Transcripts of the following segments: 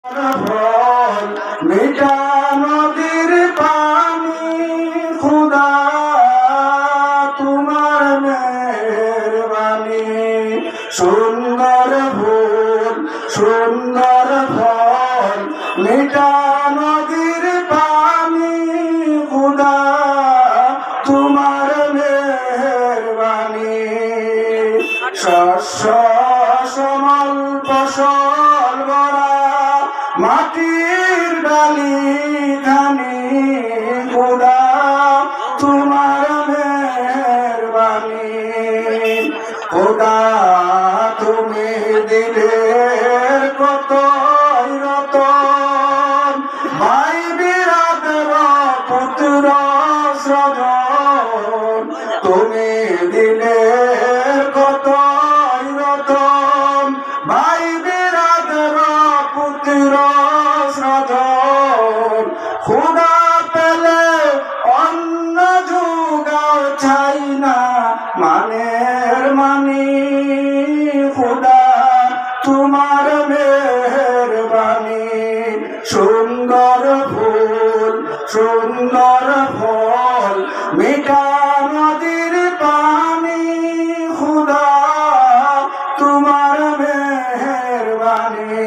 ফল মিঠা নদীর পানি খুদা তোমার মেহেরবানি সুন্দর ফুল সুন্দর ফল মিঠা নদীর পানি খুদা তোমার মেহেরবানি শস্য সমল ফসল ভরা মাটির ডালি খানি খুদা তোমার মেহেরবানি খুদা তুমি দিলে কত রতন ভাই বিরাটের পুত্র স্রজন তুমি দিলে কত রতন ভাই বিরাটের পুত্র স্রজন খুদা পেলে অন্য যুগাও চাই না মানের মানি খুদা তোমার মেহেরবানি সুন্দর ফুল সুন্দর ফল মিঠা নদীর পানি খুদা তোমার মেহেরবানি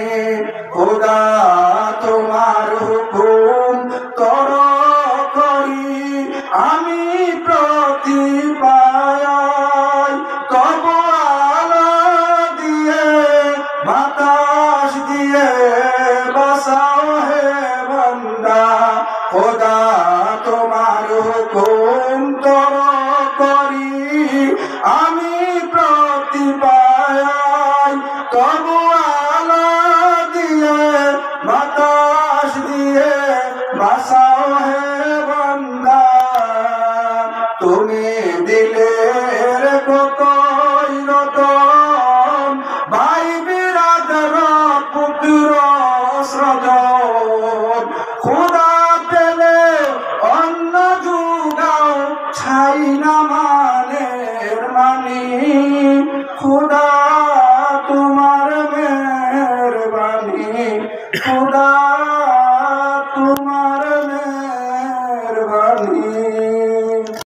খুদা তোমার হুকুম তর করি আমি প্রতি পাই তব আলো দিয়ে বাতাস দিয়ে বাসাও হে বান্দা খুদা তোমার হুকুম তর করি আমি প্রতি পাই তব আলো দিয়ে বাতাস দিয়ে বাসাও হে বান্দা তুমি দিলে কত রতন ভাই বিরাটের পুত্র স্রজন খুদা পেলে অন্য যুগাও ছাই না মানের মানি খুদা তোমার মেহেরবানি খুদা